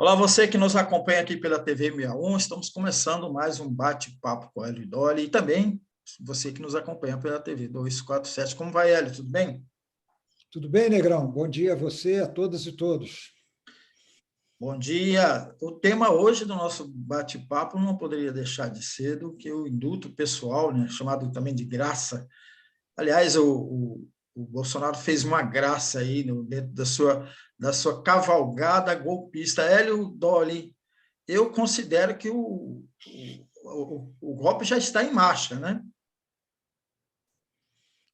Olá, você que nos acompanha aqui pela TV 61, estamos começando mais um bate-papo com Hélio e Dolly, e também você que nos acompanha pela TV 247. Como vai, Hélio? Tudo bem? Tudo bem, Negrão? Bom dia a você, a todas e todos. Bom dia. O tema hoje do nosso bate-papo não poderia deixar de ser do que o indulto pessoal, né, chamado também de graça. Aliás, o Bolsonaro fez uma graça aí dentro da sua cavalgada golpista. Hélio, Dolly, eu considero que o golpe já está em marcha, né?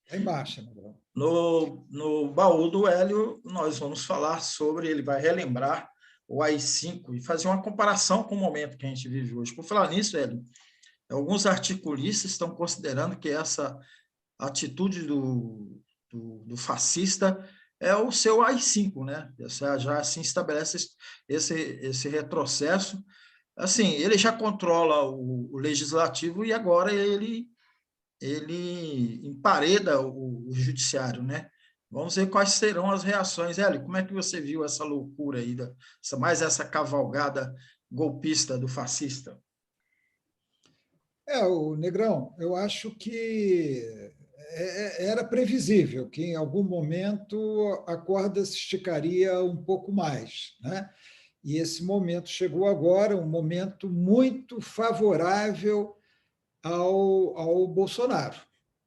Está em marcha, Negrão. No baú do Hélio, nós vamos falar sobre, ele vai relembrar o AI-5 e fazer uma comparação com o momento que a gente vive hoje. Por falar nisso, Hélio, alguns articulistas estão considerando que essa atitude do fascista é o seu AI-5, né? Já assim estabelece esse retrocesso. Assim, ele já controla o legislativo e agora ele empareda o judiciário, né? Vamos ver quais serão as reações. Hélio, como é que você viu essa loucura aí, mais essa cavalgada golpista do fascista? O Negrão, eu acho que era previsível que em algum momento a corda se esticaria um pouco mais, né? E esse momento chegou agora, um momento muito favorável ao Bolsonaro,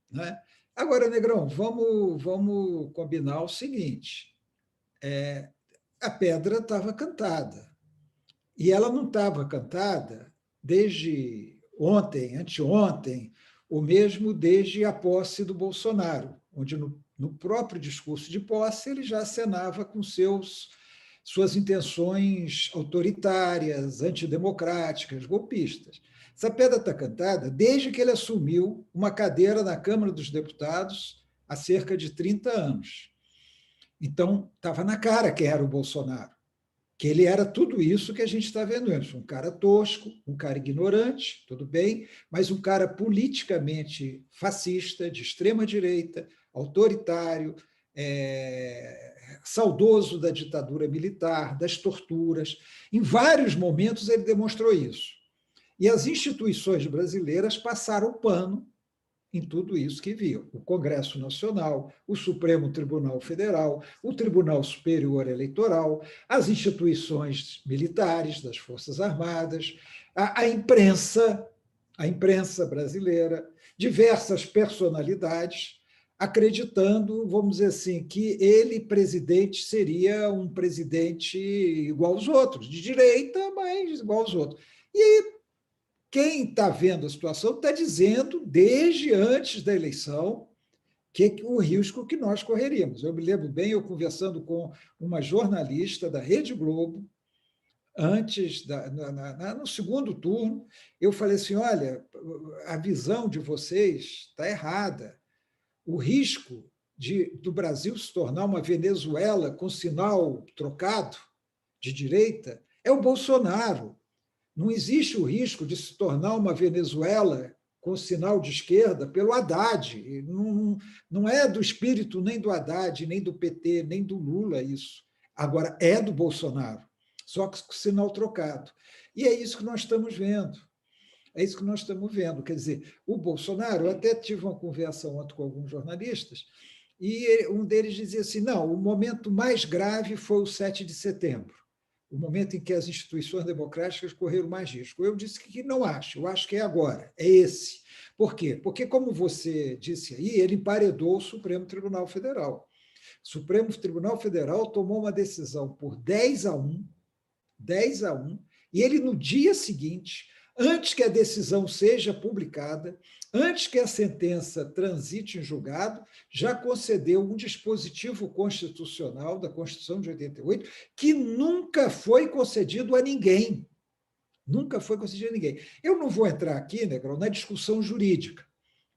né? Agora, Negrão, vamos combinar o seguinte: a pedra estava cantada. E ela não estava cantada desde ontem, anteontem, ou mesmo desde a posse do Bolsonaro, onde no próprio discurso de posse ele já acenava com suas intenções autoritárias, antidemocráticas, golpistas. Essa pedra está cantada desde que ele assumiu uma cadeira na Câmara dos Deputados há cerca de 30 anos. Então, estava na cara quem era o Bolsonaro, que ele era tudo isso que a gente está vendo antes, um cara tosco, um cara ignorante, tudo bem, mas um cara politicamente fascista, de extrema-direita, autoritário, saudoso da ditadura militar, das torturas. Em vários momentos ele demonstrou isso. E as instituições brasileiras passaram o pano em tudo isso que viu. O Congresso Nacional, o Supremo Tribunal Federal, o Tribunal Superior Eleitoral, as instituições militares das Forças Armadas, a imprensa brasileira, diversas personalidades, acreditando, vamos dizer assim, que ele, presidente, seria um presidente igual aos outros, de direita, mas igual aos outros. E quem está vendo a situação está dizendo, desde antes da eleição, que o risco que nós correríamos. Eu me lembro bem, eu conversando com uma jornalista da Rede Globo, antes, no segundo turno, eu falei assim, olha, a visão de vocês está errada. O risco do Brasil se tornar uma Venezuela com sinal trocado de direita é o Bolsonaro. Não existe o risco de se tornar uma Venezuela com sinal de esquerda pelo Haddad. Não é do espírito nem do Haddad, nem do PT, nem do Lula isso. Agora, é do Bolsonaro, só que com sinal trocado. E é isso que nós estamos vendo. É isso que nós estamos vendo. Quer dizer, o Bolsonaro, eu até tive uma conversa ontem com alguns jornalistas, e um deles dizia assim, não, o momento mais grave foi o 7 de setembro, o momento em que as instituições democráticas correram mais risco. Eu disse que não acho, eu acho que é agora, é esse. Por quê? Porque, como você disse aí, ele emparedou o Supremo Tribunal Federal. O Supremo Tribunal Federal tomou uma decisão por 10-1, e ele, no dia seguinte, antes que a decisão seja publicada, antes que a sentença transite em julgado, já concedeu um dispositivo constitucional da Constituição de 88 que nunca foi concedido a ninguém. Nunca foi concedido a ninguém. Eu não vou entrar aqui, Negrão, na discussão jurídica,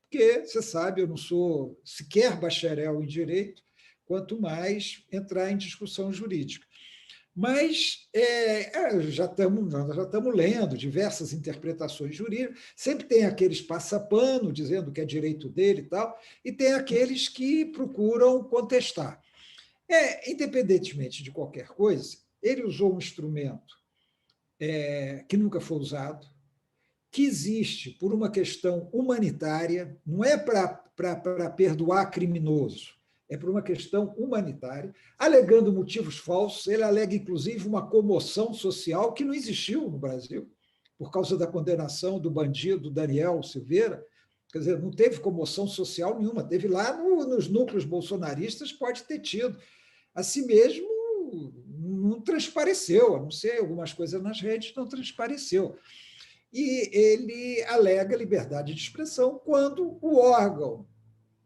porque, você sabe, eu não sou sequer bacharel em direito, quanto mais entrar em discussão jurídica. Mas nós já estamos lendo diversas interpretações jurídicas, sempre tem aqueles passapano dizendo que é direito dele e tal, e tem aqueles que procuram contestar. Independentemente de qualquer coisa, ele usou um instrumento que nunca foi usado, que existe por uma questão humanitária, não é para perdoar criminoso, é por uma questão humanitária, alegando motivos falsos. Ele alega, inclusive, uma comoção social que não existiu no Brasil, por causa da condenação do bandido Daniel Silveira. Quer dizer, não teve comoção social nenhuma, teve lá nos núcleos bolsonaristas, pode ter tido. Assim mesmo, não transpareceu, a não ser algumas coisas nas redes, não transpareceu. E ele alega liberdade de expressão quando o órgão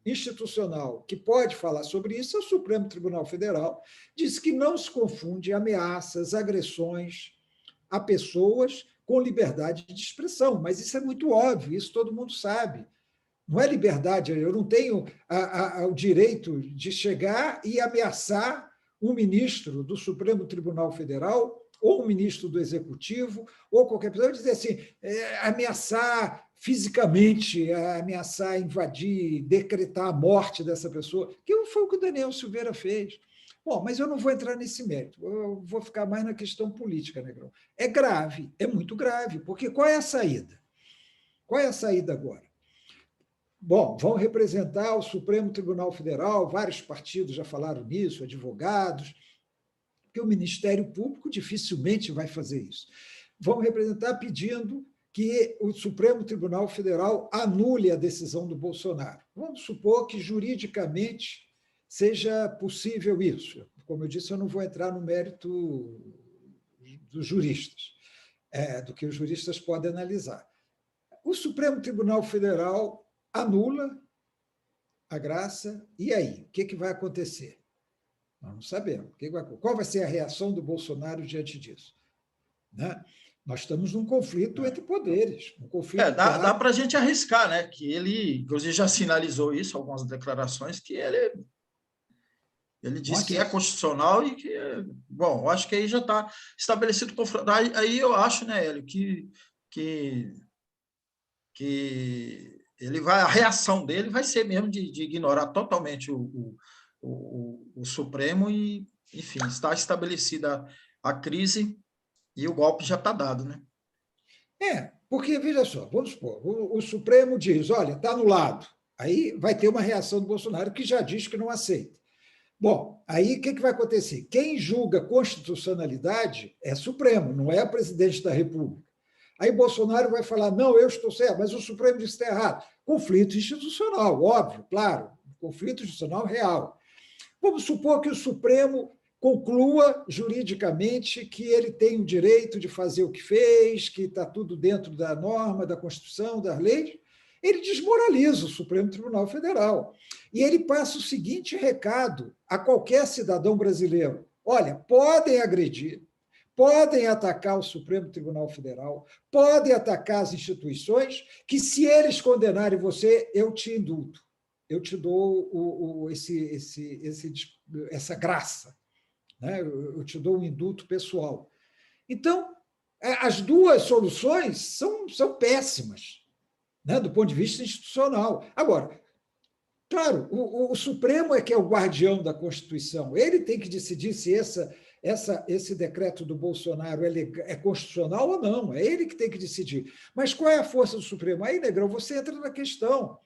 institucional que pode falar sobre isso é o Supremo Tribunal Federal, diz que não se confunde ameaças, agressões a pessoas com liberdade de expressão, mas isso é muito óbvio, isso todo mundo sabe. Não é liberdade, eu não tenho o direito de chegar e ameaçar um ministro do Supremo Tribunal Federal ou um ministro do Executivo, ou qualquer pessoa, dizer assim, ameaçar fisicamente, ameaçar, invadir, decretar a morte dessa pessoa, que foi o que o Daniel Silveira fez. Bom, mas eu não vou entrar nesse mérito, eu vou ficar mais na questão política, Negrão. É grave, é muito grave, porque qual é a saída? Qual é a saída agora? Bom, vão representar o Supremo Tribunal Federal, vários partidos já falaram nisso, advogados, que o Ministério Público dificilmente vai fazer isso. Vão representar pedindo que o Supremo Tribunal Federal anule a decisão do Bolsonaro. Vamos supor que juridicamente seja possível isso. Como eu disse, eu não vou entrar no mérito dos juristas, do que os juristas podem analisar. O Supremo Tribunal Federal anula a graça, e aí? O que vai acontecer? Nós não sabemos. Qual vai ser a reação do Bolsonaro diante disso? Né? Nós estamos num conflito entre poderes, um conflito dá claro. para a gente arriscar, né? Que ele, inclusive, já sinalizou isso, algumas declarações, que ele disse que é constitucional e que, bom, eu acho que aí já está estabelecido o conflito. Aí eu acho, né, Hélio, que ele vai, a reação dele vai ser mesmo de ignorar totalmente o Supremo e, enfim, está estabelecida a crise e o golpe já está dado, né? Porque, veja só, vamos supor, o Supremo diz, olha, está anulado. Aí vai ter uma reação do Bolsonaro que já diz que não aceita. Bom, aí o que vai acontecer? Quem julga constitucionalidade é Supremo, não é o presidente da República. Aí Bolsonaro vai falar, não, eu estou certo, mas o Supremo disse que está errado. Conflito institucional, óbvio, claro, conflito institucional real. Vamos supor que o Supremo conclua juridicamente que ele tem o direito de fazer o que fez, que está tudo dentro da norma, da Constituição, das leis. Ele desmoraliza o Supremo Tribunal Federal. E ele passa o seguinte recado a qualquer cidadão brasileiro: olha, podem agredir, podem atacar o Supremo Tribunal Federal, podem atacar as instituições, que se eles condenarem você, eu te indulto, eu te dou essa graça, né? Eu te dou um indulto pessoal. Então, as duas soluções são péssimas, né, do ponto de vista institucional. Agora, claro, o Supremo é que é o guardião da Constituição, ele tem que decidir se esse decreto do Bolsonaro é constitucional ou não, é ele que tem que decidir. Mas qual é a força do Supremo? Aí, Negrão, você entra na questão.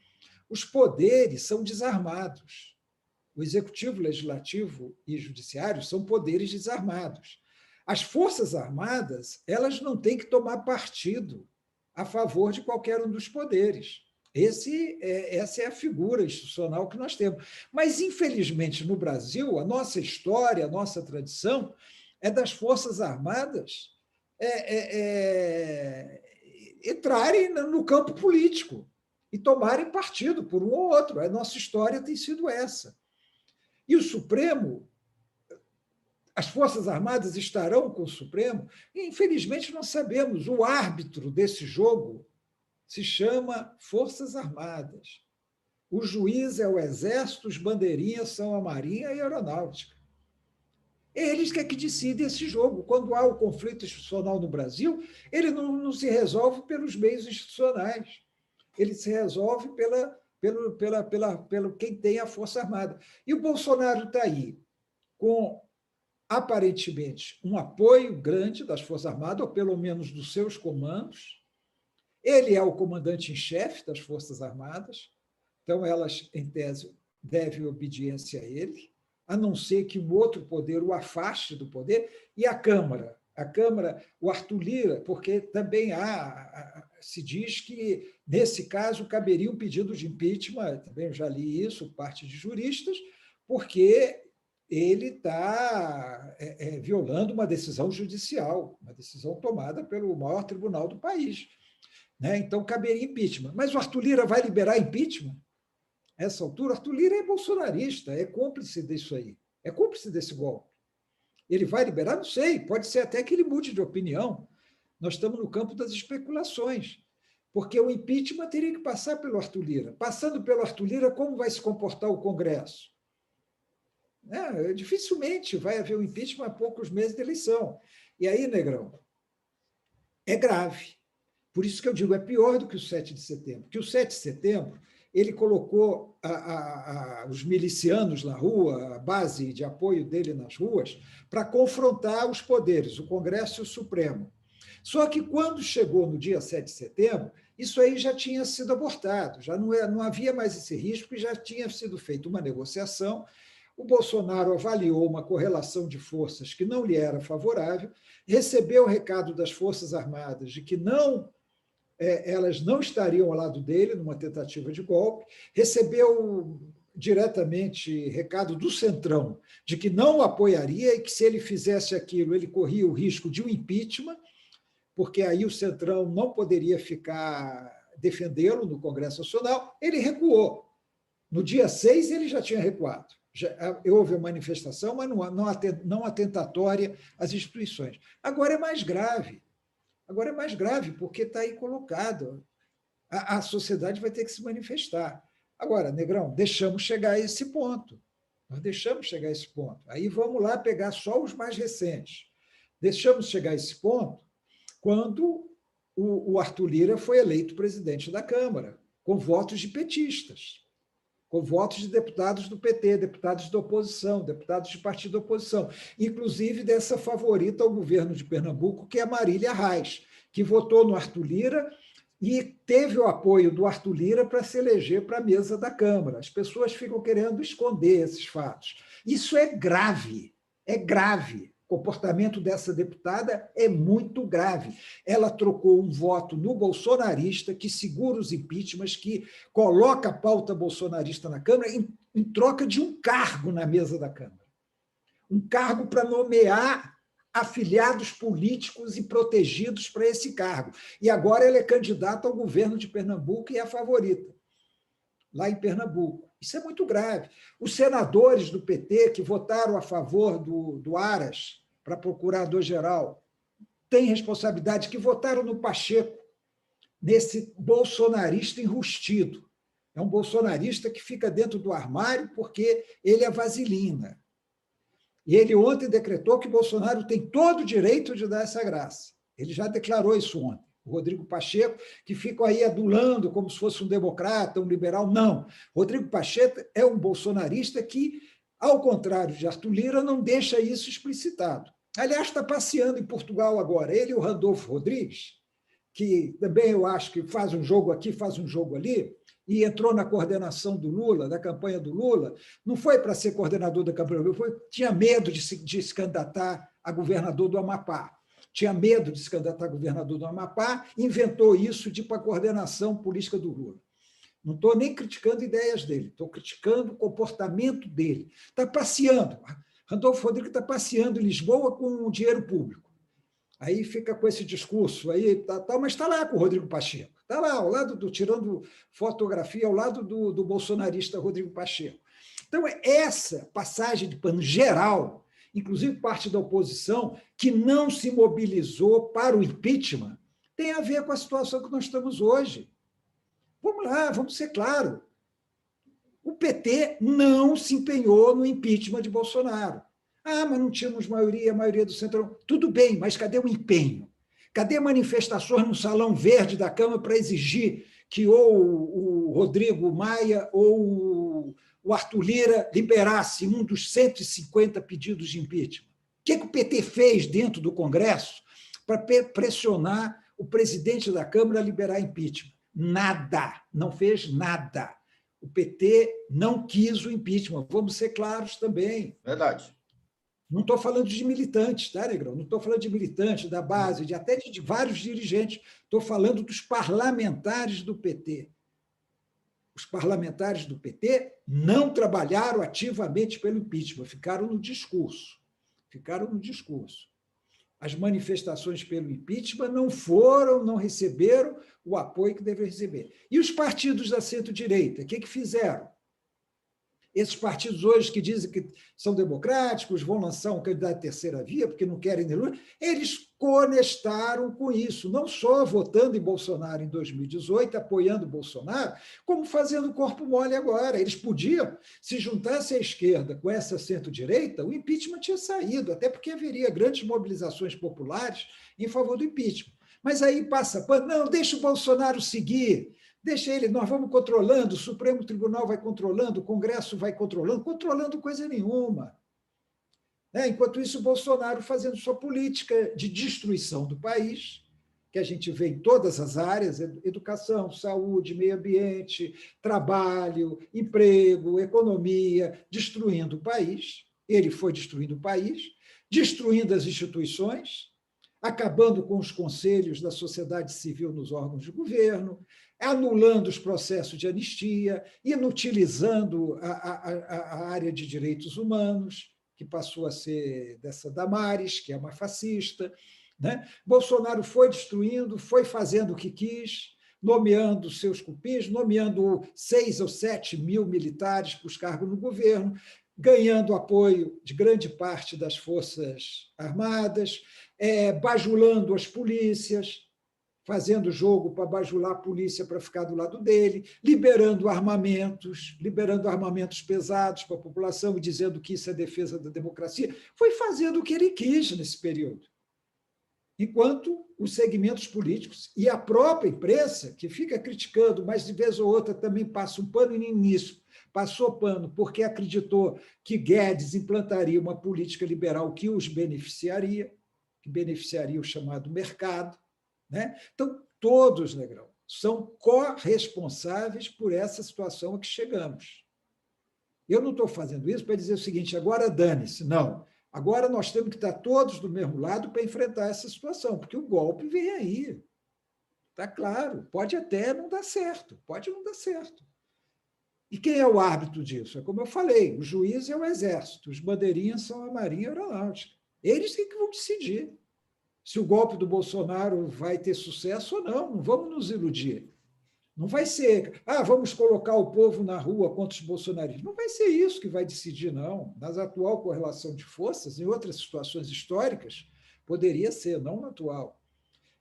Os poderes são desarmados. O Executivo, Legislativo e Judiciário são poderes desarmados. As Forças Armadas, elas não têm que tomar partido a favor de qualquer um dos poderes. Essa é a figura institucional que nós temos. Mas, infelizmente, no Brasil, a nossa história, a nossa tradição é das Forças Armadas entrarem no campo político e tomarem partido por um ou outro. A nossa história tem sido essa. E o Supremo, as Forças Armadas estarão com o Supremo? E, infelizmente, nós sabemos, o árbitro desse jogo se chama Forças Armadas. O juiz é o Exército, os bandeirinhas são a Marinha e a Aeronáutica. Eles que decidem esse jogo. Quando há o conflito institucional no Brasil, ele não se resolve pelos meios institucionais. Ele se resolve pelo quem tem a Força Armada. E o Bolsonaro está aí com aparentemente, um apoio grande das Forças Armadas, ou pelo menos dos seus comandos. Ele é o comandante em chefe das Forças Armadas, então elas, em tese, devem obediência a ele, a não ser que um outro poder o afaste do poder, e a Câmara, o Arthur Lira, porque também se diz que, nesse caso, caberia um pedido de impeachment, também já li isso, parte de juristas, porque ele está violando uma decisão judicial, uma decisão tomada pelo maior tribunal do país. Né? Então, caberia impeachment. Mas o Arthur Lira vai liberar impeachment? A essa altura, Arthur Lira é bolsonarista, é cúmplice disso aí, é cúmplice desse golpe. Ele vai liberar? Não sei, pode ser até que ele mude de opinião. Nós estamos no campo das especulações, porque o impeachment teria que passar pelo Arthur Lira. Passando pelo Arthur Lira, como vai se comportar o Congresso? Dificilmente vai haver um impeachment a poucos meses de eleição. E aí, Negrão, é grave. Por isso que eu digo, é pior do que o 7 de setembro. Porque o 7 de setembro, ele colocou os milicianos na rua, a base de apoio dele nas ruas, para confrontar os poderes, o Congresso e o Supremo. Só que, quando chegou no dia 7 de setembro, isso aí já tinha sido abortado, já não havia mais esse risco e já tinha sido feita uma negociação. O Bolsonaro avaliou uma correlação de forças que não lhe era favorável, recebeu o recado das Forças Armadas de que elas não estariam ao lado dele numa tentativa de golpe, recebeu diretamente recado do Centrão de que não o apoiaria e que, se ele fizesse aquilo, ele corria o risco de um impeachment, porque aí o Centrão não poderia ficar defendê-lo no Congresso Nacional. Ele recuou. No dia 6, ele já tinha recuado. Houve a manifestação, mas não atentatória às instituições. Agora é mais grave. Agora é mais grave, porque está aí colocado. A sociedade vai ter que se manifestar. Agora, Negrão, deixamos chegar a esse ponto. Nós deixamos chegar a esse ponto. Aí vamos lá pegar só os mais recentes. Deixamos chegar a esse ponto quando o Arthur Lira foi eleito presidente da Câmara, com votos de petistas, com votos de deputados do PT, deputados da oposição, deputados de partido da oposição, inclusive dessa favorita ao governo de Pernambuco, que é a Marília Reis, que votou no Arthur Lira e teve o apoio do Arthur Lira para se eleger para a mesa da Câmara. As pessoas ficam querendo esconder esses fatos. Isso é grave, é grave. O comportamento dessa deputada é muito grave. Ela trocou um voto no bolsonarista, que segura os impeachments, que coloca a pauta bolsonarista na Câmara, em troca de um cargo na mesa da Câmara. Um cargo para nomear afiliados políticos e protegidos para esse cargo. E agora ela é candidata ao governo de Pernambuco e é a favorita, lá em Pernambuco. Isso é muito grave. Os senadores do PT que votaram a favor do Aras para procurador-geral têm responsabilidade, que votaram no Pacheco, nesse bolsonarista enrustido. É um bolsonarista que fica dentro do armário porque ele é vaselina. E ele ontem decretou que Bolsonaro tem todo o direito de dar essa graça. Ele já declarou isso ontem. O Rodrigo Pacheco, que fica aí adulando como se fosse um democrata, um liberal. Não. Rodrigo Pacheco é um bolsonarista que, ao contrário de Arthur Lira, não deixa isso explicitado. Aliás, está passeando em Portugal agora. Ele e o Randolfo Rodrigues, que também eu acho que faz um jogo aqui, faz um jogo ali, e entrou na coordenação do Lula, da campanha do Lula, não foi para ser coordenador da campanha do Lula, tinha medo de se candidatar a governador do Amapá. Tinha medo de se candidatar a governador do Amapá, inventou isso de ir para a coordenação política do Lula. Não estou nem criticando ideias dele, estou criticando o comportamento dele. Está passeando. Randolfo Rodrigues está passeando em Lisboa com o dinheiro público. Aí fica com esse discurso, aí, mas está lá com o Rodrigo Pacheco. Está lá, ao lado tirando fotografia, ao lado do bolsonarista Rodrigo Pacheco. Então, essa passagem de pano geral, inclusive parte da oposição, que não se mobilizou para o impeachment, tem a ver com a situação que nós estamos hoje. Vamos lá, vamos ser claros. O PT não se empenhou no impeachment de Bolsonaro. Mas não tínhamos maioria, a maioria do Centrão. Tudo bem, mas cadê o empenho? Cadê manifestações no Salão Verde da Câmara para exigir que ou o Rodrigo Maia ou o Arthur Lira liberasse um dos 150 pedidos de impeachment? que o PT fez dentro do Congresso para pressionar o presidente da Câmara a liberar impeachment? Nada, não fez nada. O PT não quis o impeachment, vamos ser claros também. Verdade. Não estou falando de militantes, tá, Negrão? Não estou falando de militantes da base, até de vários dirigentes. Estou falando dos parlamentares do PT. Os parlamentares do PT não trabalharam ativamente pelo impeachment, ficaram no discurso. Ficaram no discurso. As manifestações pelo impeachment não receberam o apoio que deveriam receber. E os partidos da centro-direita, o que fizeram? Esses partidos hoje que dizem que são democráticos, vão lançar um candidato de terceira via, porque não querem nem Lula, eles conectaram com isso, não só votando em Bolsonaro em 2018, apoiando Bolsonaro, como fazendo corpo mole agora. Eles podiam, se juntasse à esquerda com essa centro-direita, o impeachment tinha saído, até porque haveria grandes mobilizações populares em favor do impeachment. Mas aí passa pano, não, deixa o Bolsonaro seguir, deixa ele, nós vamos controlando, o Supremo Tribunal vai controlando, o Congresso vai controlando coisa nenhuma. Enquanto isso, o Bolsonaro fazendo sua política de destruição do país, que a gente vê em todas as áreas, educação, saúde, meio ambiente, trabalho, emprego, economia, destruindo o país. Ele foi destruindo o país, destruindo as instituições, acabando com os conselhos da sociedade civil nos órgãos de governo, anulando os processos de anistia, inutilizando a área de direitos humanos, que passou a ser dessa Damares, que é uma fascista. Bolsonaro foi destruindo, foi fazendo o que quis, nomeando seus cupins, nomeando 6 ou 7 mil militares para os cargos no governo, ganhando apoio de grande parte das Forças Armadas, bajulando as polícias, fazendo jogo para bajular a polícia para ficar do lado dele, liberando armamentos pesados para a população e dizendo que isso é defesa da democracia. Foi fazendo o que ele quis nesse período. Enquanto os segmentos políticos e a própria imprensa, que fica criticando, mas de vez ou outra também passa um pano nisso, passou pano porque acreditou que Guedes implantaria uma política liberal que os beneficiaria, que beneficiaria o chamado mercado. Então, todos, Negrão, são corresponsáveis por essa situação a que chegamos. Eu não estou fazendo isso para dizer o seguinte, agora dane-se. Não. Agora nós temos que estar todos do mesmo lado para enfrentar essa situação, porque o golpe vem aí. Está claro. Pode até não dar certo. Pode não dar certo. E quem é o árbitro disso? É como eu falei, o juiz é o Exército, os bandeirinhas são a Marinha Aeronáutica. Eles que vão decidir se o golpe do Bolsonaro vai ter sucesso ou não. Não vamos nos iludir. Não vai ser, vamos colocar o povo na rua contra os bolsonaristas. Não vai ser isso que vai decidir, não. Na atual correlação de forças, em outras situações históricas, poderia ser, não na atual.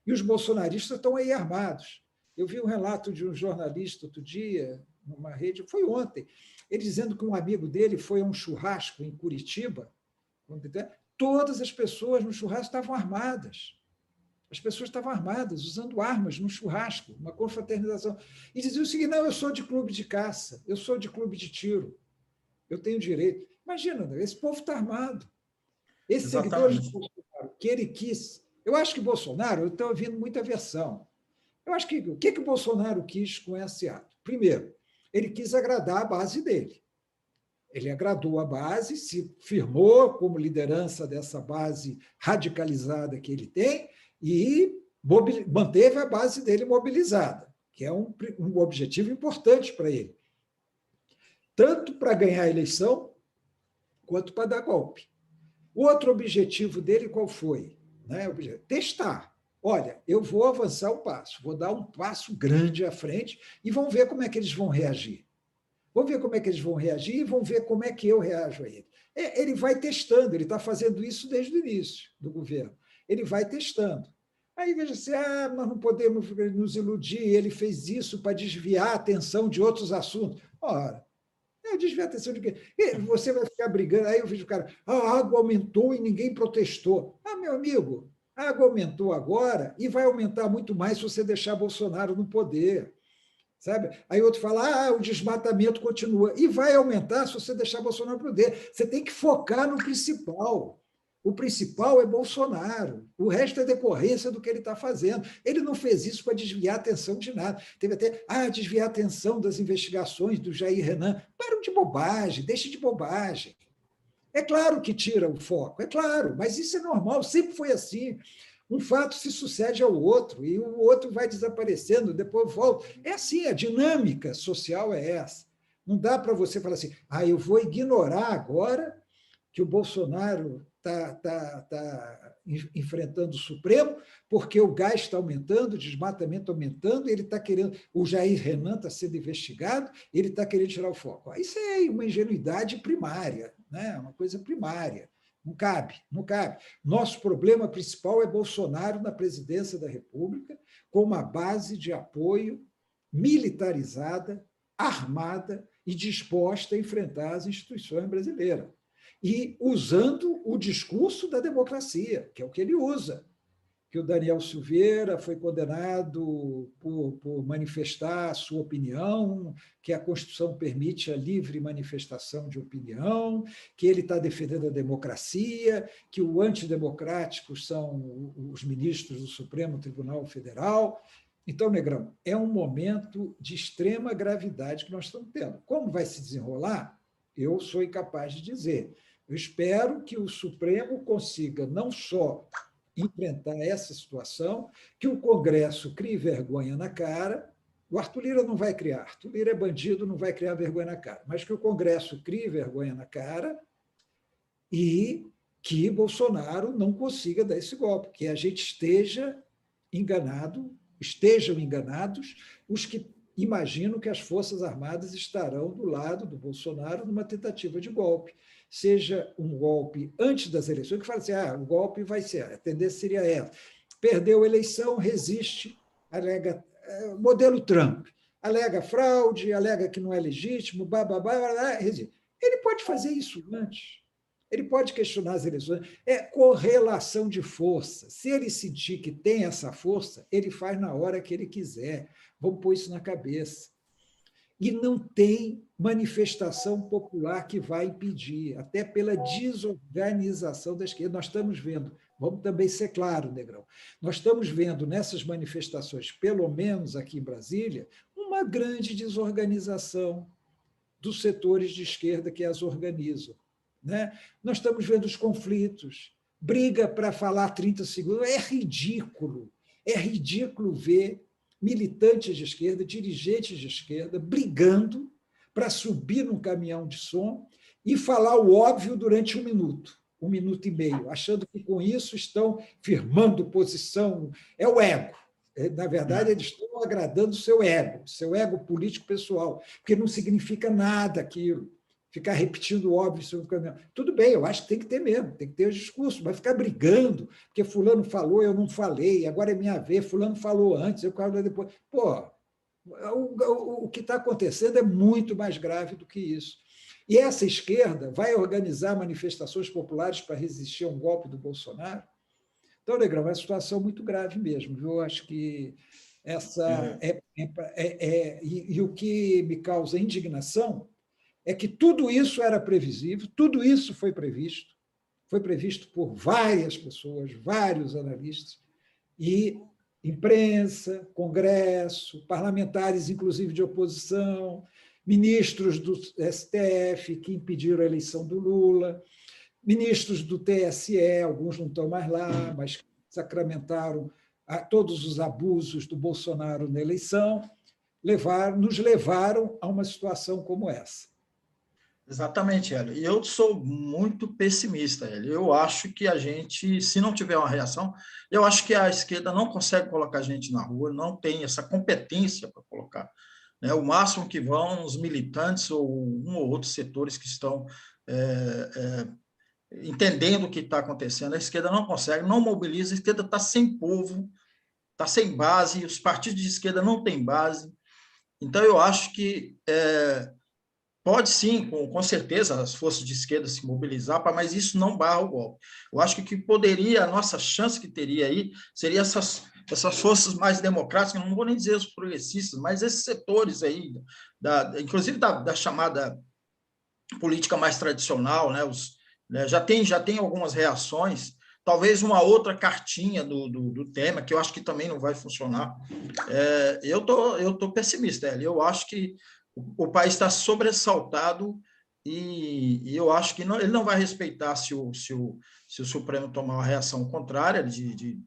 E os bolsonaristas estão aí armados. Eu vi um relato de um jornalista outro dia, numa rede, foi ontem, ele dizendo que um amigo dele foi a um churrasco em Curitiba, todas as pessoas no churrasco estavam armadas. As pessoas estavam armadas, usando armas no churrasco, uma confraternização. E diziam o seguinte, não, eu sou de clube de caça, eu sou de clube de tiro, eu tenho direito. Imagina, esse povo está armado. Esses seguidores de Bolsonaro, que ele quis... Eu acho que Bolsonaro, eu estou ouvindo muita versão. Eu acho que o que o Bolsonaro quis com esse ato? Primeiro, ele quis agradar a base dele. Ele agradou a base, se firmou como liderança dessa base radicalizada que ele tem e manteve a base dele mobilizada, que é um objetivo importante para ele, tanto para ganhar a eleição quanto para dar golpe. O outro objetivo dele qual foi? Testar. Olha, eu vou avançar um passo, vou dar um passo grande à frente e vamos ver como é que eles vão reagir. Vamos ver como é que eles vão reagir e vamos ver como é que eu reajo a ele. Ele vai testando, ele está fazendo isso desde o início do governo. Ele vai testando. Aí veja assim, nós não podemos nos iludir, ele fez isso para desviar a atenção de outros assuntos. Ora, desviar a atenção de quê? Você vai ficar brigando, aí eu vejo o cara, a água aumentou e ninguém protestou. Meu amigo, a água aumentou agora e vai aumentar muito mais se você deixar Bolsonaro no poder. Sabe? Aí outro fala, o desmatamento continua. E vai aumentar se você deixar Bolsonaro no poder. Você tem que focar no principal. O principal é Bolsonaro. O resto é decorrência do que ele está fazendo. Ele não fez isso para desviar a atenção de nada. Teve até, desviar a atenção das investigações do Jair Renan. Para de bobagem, deixe de bobagem. É claro que tira o foco, é claro, mas isso é normal, sempre foi assim. Um fato se sucede ao outro, e o outro vai desaparecendo, depois volta. É assim, a dinâmica social é essa. Não dá para você falar assim, eu vou ignorar agora que o Bolsonaro está enfrentando o Supremo, porque o gás está aumentando, o desmatamento aumentando, ele está querendo, o Jair Renan está sendo investigado, ele está querendo tirar o foco. Isso é uma ingenuidade primária, né? Uma coisa primária. Não cabe, não cabe. Nosso problema principal é Bolsonaro na presidência da República, com uma base de apoio militarizada, armada e disposta a enfrentar as instituições brasileiras. E usando o discurso da democracia, que é o que ele usa, que o Daniel Silveira foi condenado por manifestar a sua opinião, que a Constituição permite a livre manifestação de opinião, que ele está defendendo a democracia, que o antidemocrático são os ministros do Supremo Tribunal Federal. Então, Negrão, é um momento de extrema gravidade que nós estamos tendo. Como vai se desenrolar? Eu sou incapaz de dizer. Eu espero que o Supremo consiga não só enfrentar essa situação, que o Congresso crie vergonha na cara. O Arthur Lira não vai criar. Arthur Lira é bandido, não vai criar vergonha na cara. Mas que o Congresso crie vergonha na cara e que Bolsonaro não consiga dar esse golpe, que a gente estejam enganados os que imaginam que as Forças Armadas estarão do lado do Bolsonaro numa tentativa de golpe. Seja um golpe antes das eleições, que fala assim, o golpe vai ser, a tendência seria essa. Perdeu a eleição, resiste, alega modelo Trump, alega fraude, alega que não é legítimo, resiste. Ele pode fazer isso antes. Ele pode questionar as eleições. É correlação de força. Se ele sentir que tem essa força, ele faz na hora que ele quiser. Vamos pôr isso na cabeça. E não tem manifestação popular que vai impedir, até pela desorganização da esquerda. Nós estamos vendo, vamos também ser claro, Negrão, nós estamos vendo nessas manifestações, pelo menos aqui em Brasília, uma grande desorganização dos setores de esquerda que as organizam. Né? Nós estamos vendo os conflitos, briga para falar 30 segundos, é ridículo ver militantes de esquerda, dirigentes de esquerda, brigando para subir num caminhão de som e falar o óbvio durante 1 minuto e meio, achando que com isso estão firmando posição. É o ego. Na verdade, eles estão agradando o seu ego político pessoal, porque não significa nada aquilo. Ficar repetindo o óbvio sobre o caminhão. Tudo bem, eu acho que tem que ter mesmo, tem que ter os discursos, mas ficar brigando, porque fulano falou, eu não falei, agora é minha vez, fulano falou antes, eu falei depois. O que está acontecendo é muito mais grave do que isso. E essa esquerda vai organizar manifestações populares para resistir a um golpe do Bolsonaro? Então, Negrão, é uma situação muito grave mesmo. Viu? Eu acho que essa e o que me causa indignação é que tudo isso era previsível, tudo isso foi previsto por várias pessoas, vários analistas, e imprensa, Congresso, parlamentares, inclusive de oposição, ministros do STF que impediram a eleição do Lula, ministros do TSE, alguns não estão mais lá, mas sacramentaram todos os abusos do Bolsonaro na eleição, nos levaram a uma situação como essa. Exatamente, Hélio. E eu sou muito pessimista, Hélio. Eu acho que a gente, se não tiver uma reação, eu acho que a esquerda não consegue colocar a gente na rua, não tem essa competência para colocar. Né? O máximo que vão os militantes ou um ou outros setores que estão entendendo o que está acontecendo. A esquerda não consegue, não mobiliza, a esquerda está sem povo, está sem base, os partidos de esquerda não têm base. Então, eu acho que pode sim, com certeza, as forças de esquerda se mobilizar, mas isso não barra o golpe. Eu acho que o que poderia, a nossa chance que teria aí, seria essas forças mais democráticas, não vou nem dizer os progressistas, mas esses setores aí, inclusive da chamada política mais tradicional, né, né? Já tem algumas reações, talvez uma outra cartinha do tema, que eu acho que também não vai funcionar. Eu tô pessimista, Hélio. Eu acho que o país está sobressaltado e eu acho que ele não vai respeitar se o Supremo tomar uma reação contrária de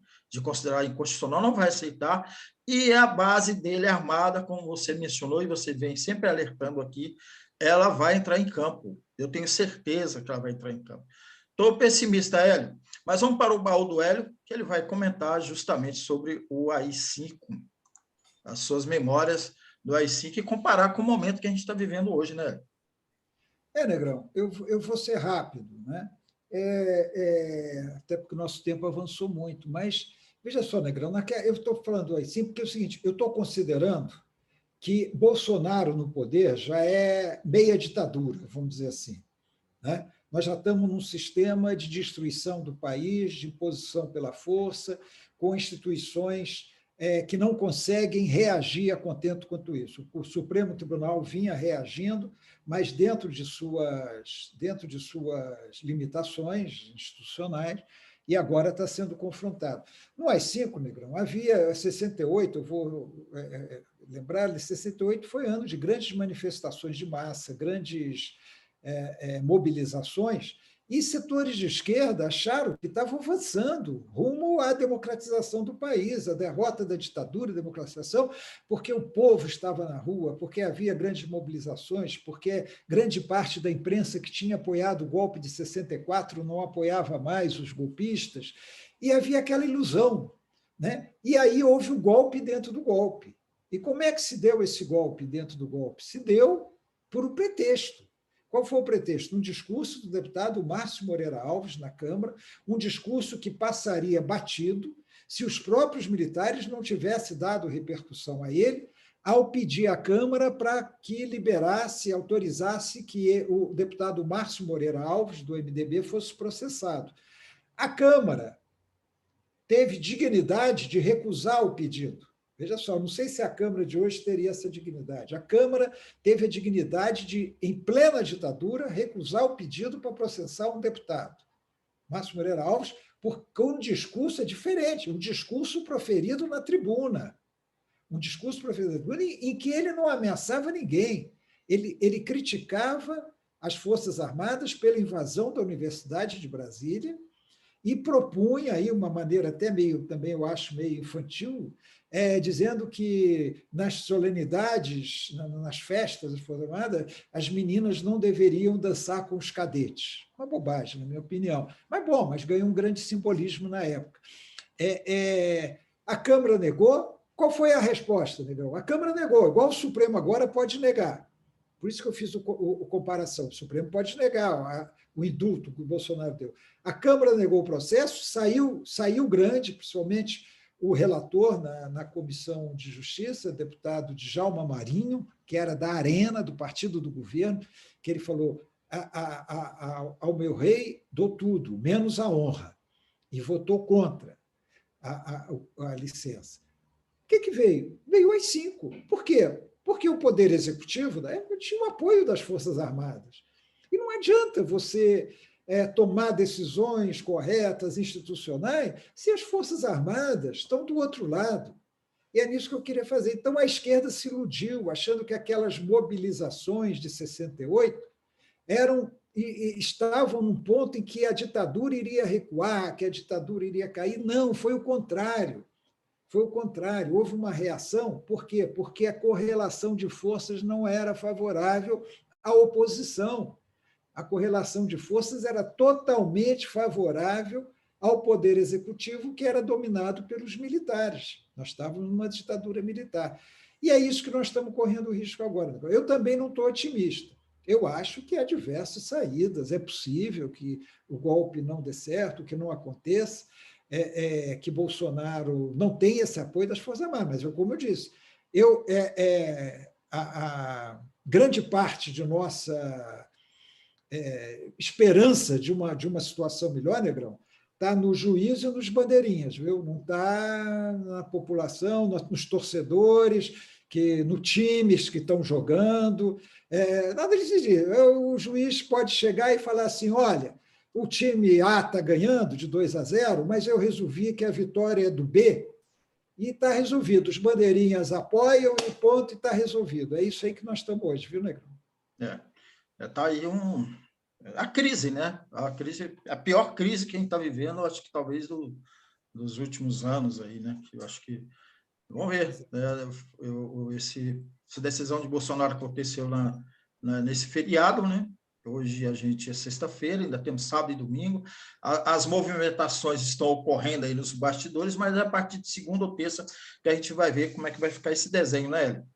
considerar inconstitucional, não vai aceitar, e a base dele armada, como você mencionou, e você vem sempre alertando aqui, ela vai entrar em campo. Eu tenho certeza que ela vai entrar em campo. Estou pessimista, Hélio, mas vamos para o baú do Hélio, que ele vai comentar justamente sobre o AI-5, as suas memórias do AI-5 e comparar com o momento que a gente está vivendo hoje, né, Hélio? Negrão, eu vou ser rápido, né? Até porque o nosso tempo avançou muito, mas veja só, Negrão, eu estou falando AI-5 porque é o seguinte, eu estou considerando que Bolsonaro no poder já é meia ditadura, vamos dizer assim, né? Nós já estamos num sistema de destruição do país, de imposição pela força, com instituições que não conseguem reagir a contento quanto isso. O Supremo Tribunal vinha reagindo, mas dentro de suas limitações institucionais, e agora está sendo confrontado. No AI-5, Negrão, havia 68, eu vou lembrar, 68 foi ano de grandes manifestações de massa, grandes mobilizações, e setores de esquerda acharam que estavam avançando rumo à democratização do país, à derrota da ditadura, democratização, porque o povo estava na rua, porque havia grandes mobilizações, porque grande parte da imprensa que tinha apoiado o golpe de 64 não apoiava mais os golpistas, e havia aquela ilusão, né? E aí houve o golpe dentro do golpe. E como é que se deu esse golpe dentro do golpe? Se deu por um pretexto. Qual foi o pretexto? Um discurso do deputado Márcio Moreira Alves na Câmara, um discurso que passaria batido se os próprios militares não tivessem dado repercussão a ele, ao pedir à Câmara para que liberasse, autorizasse que o deputado Márcio Moreira Alves, do MDB, fosse processado. A Câmara teve dignidade de recusar o pedido. Veja só, não sei se a Câmara de hoje teria essa dignidade. A Câmara teve a dignidade de, em plena ditadura, recusar o pedido para processar um deputado, Márcio Moreira Alves, porque um discurso diferente, um discurso proferido na tribuna, um discurso proferido na tribuna em que ele não ameaçava ninguém. Ele criticava as Forças Armadas pela invasão da Universidade de Brasília e propunha aí uma maneira até meio, também eu acho meio infantil, dizendo que nas solenidades, nas festas das Forças Armadas, as meninas não deveriam dançar com os cadetes. Uma bobagem, na minha opinião. Mas, bom, mas ganhou um grande simbolismo na época. A Câmara negou. Qual foi a resposta, Negão? A Câmara negou, igual o Supremo agora pode negar. Por isso que eu fiz a comparação. O Supremo pode negar o indulto que o Bolsonaro deu. A Câmara negou o processo, saiu grande, principalmente o relator na Comissão de Justiça, deputado Djalma Marinho, que era da Arena, do partido do governo, que ele falou: ao meu rei dou tudo, menos a honra, e votou contra a licença. O que veio? Veio o AI-5. Por quê? Porque o Poder Executivo, na época, tinha o apoio das Forças Armadas. E não adianta você tomar decisões corretas, institucionais, se as Forças Armadas estão do outro lado. E é nisso que eu queria fazer. Então, a esquerda se iludiu, achando que aquelas mobilizações de 68 estavam num ponto em que a ditadura iria recuar, que a ditadura iria cair. Não, foi o contrário. Foi o contrário, houve uma reação. Por quê? Porque a correlação de forças não era favorável à oposição. A correlação de forças era totalmente favorável ao poder executivo, que era dominado pelos militares. Nós estávamos numa ditadura militar. E é isso que nós estamos correndo o risco agora. Eu também não estou otimista. Eu acho que há diversas saídas. É possível que o golpe não dê certo, que não aconteça, que Bolsonaro não tenha esse apoio das Forças Armadas. Mas, como eu disse, a grande parte de nossa esperança de uma situação melhor, Negrão, está no juiz e nos bandeirinhas, viu? Não está na população, nos torcedores, nos times que estão jogando. Nada disso. O juiz pode chegar e falar assim: olha, o time A está ganhando de 2-0, mas eu resolvi que a vitória é do B e está resolvido. Os bandeirinhas apoiam e ponto, e está resolvido. É isso aí que nós estamos hoje, viu, Negrão? Está aí a crise, né? A pior crise que a gente está vivendo, acho que talvez dos últimos anos aí, né? Que eu acho que vamos ver, né? Essa decisão de Bolsonaro aconteceu nesse feriado, né? Hoje a gente é sexta-feira, ainda temos sábado e domingo. As movimentações estão ocorrendo aí nos bastidores, mas é a partir de segunda ou terça que a gente vai ver como é que vai ficar esse desenho, né, Hélio?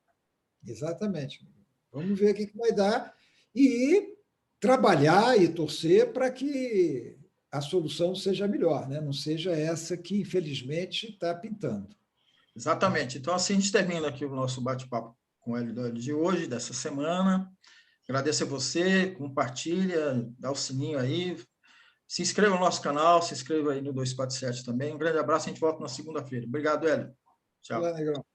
Exatamente. Vamos ver o que vai dar e trabalhar e torcer para que a solução seja melhor, né? Não seja essa que, infelizmente, está pintando. Exatamente. Então, assim a gente termina aqui o nosso bate-papo com o Hélio de hoje, dessa semana. Agradeço a você, compartilha, dá o sininho aí, se inscreva no nosso canal, se inscreva aí no 247 também. Um grande abraço, a gente volta na segunda-feira. Obrigado, Hélio. Olá, Tchau. Negrão.